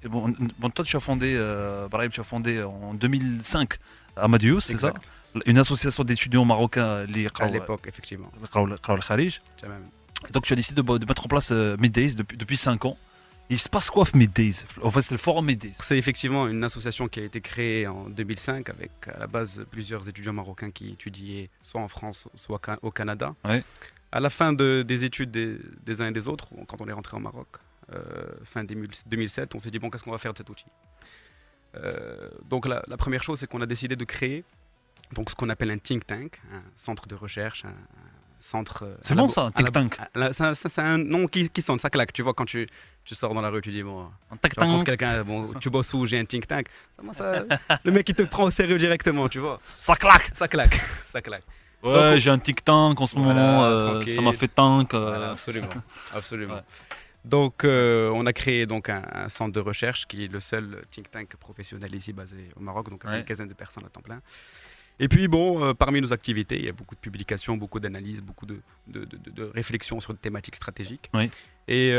Toi, Brahim, tu as fondé en 2005 Amadeus, c'est ça? Exact. Une association d'étudiants marocains liés À l'époque, effectivement. au Kharij. Tamam. Donc, tu as décidé de mettre en place Middays depuis 5 ans. Il se passe quoi, Middays? En fait, c'est le forum Middays. C'est effectivement une association qui a été créée en 2005 avec à la base plusieurs étudiants marocains qui étudiaient soit en France, soit au Canada. Ouais. À la fin des études des uns et des autres, quand on est rentré au Maroc, fin 2007, on s'est dit bon, qu'est-ce qu'on va faire de cet outil? Donc la première chose, c'est qu'on a décidé de créer donc, ce qu'on appelle un think tank, un centre de recherche, un centre... C'est bon ça, un think tank. C'est un nom qui sonne, ça claque. Tu vois, quand tu sors dans la rue, tu dis bon... Un think Tu rencontres tank. quelqu'un, bon, tu bosses où, j'ai un think tank. Le mec il te prend au sérieux directement, tu vois. Ça claque. Ça claque, ça claque. Ouais, Donc, j'ai un think tank en ce Voilà, moment. tranquille. Ça m'a fait tank. Voilà, absolument, absolument. Ouais. Donc on a créé donc un centre de recherche qui est le seul think tank professionnel ici basé au Maroc, donc avec Ouais. une quinzaine de personnes à temps plein. Et puis bon, parmi nos activités, il y a beaucoup de publications, beaucoup d'analyses, beaucoup de réflexions sur des thématiques stratégiques. Oui. Et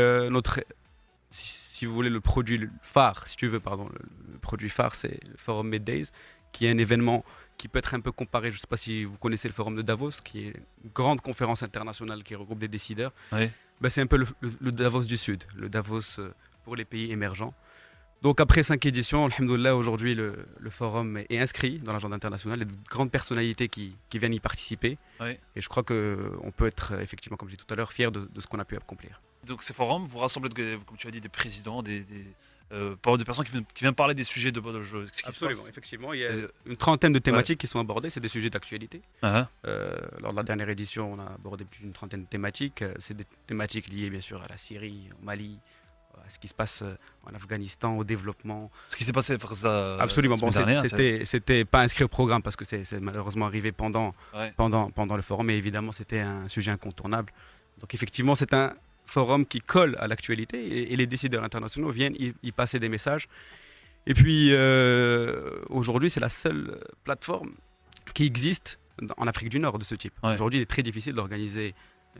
si vous voulez, le produit phare, si tu veux, pardon, le produit phare, c'est le Forum Middays, qui est un événement qui peut être un peu comparé, je ne sais pas si vous connaissez le Forum de Davos, qui est une grande conférence internationale qui regroupe des décideurs. Oui. Ben, c'est un peu le Davos du Sud, le Davos pour les pays émergents. Donc après 5 éditions, alhamdoulilah, aujourd'hui le forum est inscrit dans l'agenda international. Il y a de grandes personnalités qui viennent y participer. Oui. Et je crois qu'on peut être effectivement, comme je disais tout à l'heure, fier de ce qu'on a pu accomplir. Donc ces forums, vous rassemblez, comme tu as dit, des présidents, des personnes qui viennent parler des sujets de jeu. Absolument, effectivement. Il y a Euh, une trentaine de thématiques qui sont abordées. C'est des sujets d'actualité. Uh-huh. Lors de la dernière édition, on a abordé plus d'une trentaine de thématiques. C'est des thématiques liées bien sûr à la Syrie, au Mali, à ce qui se passe en Afghanistan, au développement. Ce qui s'est passé, Farza, Absolument. la Bon, semaine dernière, c'était pas inscrit au programme parce que c'est malheureusement arrivé pendant Ouais. le forum, mais évidemment c'était un sujet incontournable. Donc effectivement, c'est un forum qui colle à l'actualité et les décideurs internationaux viennent y passer des messages. Et puis aujourd'hui, c'est la seule plateforme qui existe en Afrique du Nord de ce type. Ouais. Aujourd'hui, il est très difficile d'organiser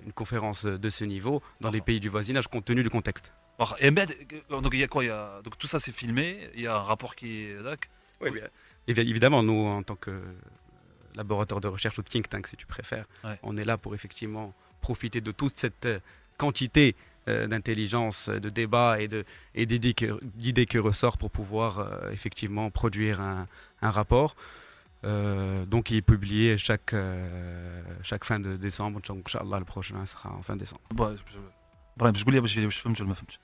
une conférence de ce niveau dans les D'accord. pays du voisinage compte tenu du contexte. Alors, donc il y a quoi? Donc tout ça c'est filmé, il y a un rapport qui est... Oui, bien. Évidemment, nous, en tant que laboratoire de recherche ou think tank, si tu préfères, Ouais. on est là pour effectivement profiter de toute cette quantité d'intelligence, de débats et d'idées qui ressortent pour pouvoir effectivement produire un rapport. Donc, il est publié chaque fin de décembre. Inch'Allah, le prochain sera en fin décembre. Brahim, je voulais je فهمت ولا ما فهمتش.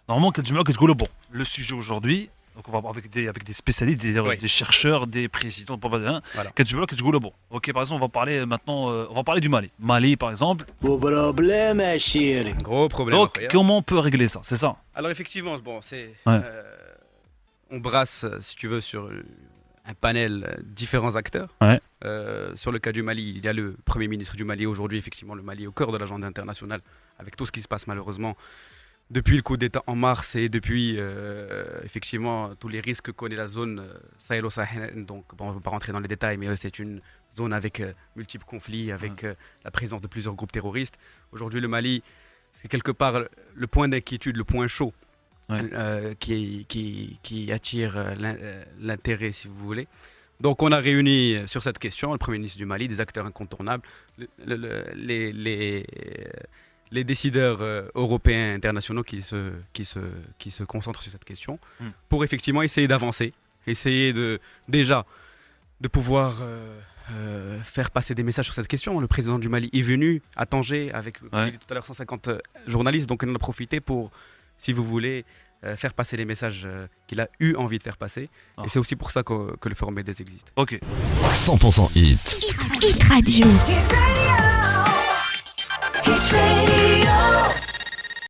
Normalement كتجمعوا كتقولوا bon, le sujet aujourd'hui, donc on va voir avec des spécialistes, Oui. des chercheurs, des présidents, Voilà. كتجمعوا bon. OK, par exemple, on va parler maintenant on va parler du Mali. Mali par exemple. وبروبليم الشيري Un gros problème. Donc incroyable. comment on peut régler ça? C'est ça? Alors effectivement, bon, Ouais. on brasse, si tu veux, sur un panel différents acteurs. Ouais. Sur le cas du Mali, il y a le Premier ministre du Mali aujourd'hui, effectivement, le Mali est au cœur de l'agenda international, avec tout ce qui se passe malheureusement depuis le coup d'État en mars et depuis effectivement tous les risques que connaît la zone sahélo-sahélienne. Donc bon, on ne va pas rentrer dans les détails, mais c'est une zone avec multiples conflits, avec la présence de plusieurs groupes terroristes. Aujourd'hui, le Mali, c'est quelque part le point d'inquiétude, le point chaud, Ouais. qui attire l'intérêt, si vous voulez. Donc on a réuni sur cette question le Premier ministre du Mali, des acteurs incontournables, les décideurs européens et internationaux qui se concentrent sur cette question pour effectivement essayer d'avancer, essayer déjà de pouvoir faire passer des messages sur cette question. Le président du Mali est venu à Tanger avec, comme je l'ai dit tout à l'heure, 150 journalistes, donc on en a profité pour, si vous voulez, faire passer les messages qu'il a eu envie de faire passer. Ah. Et c'est aussi pour ça que le Forum Middays existe. OK. 100% hit. Hit Radio. Hit radio.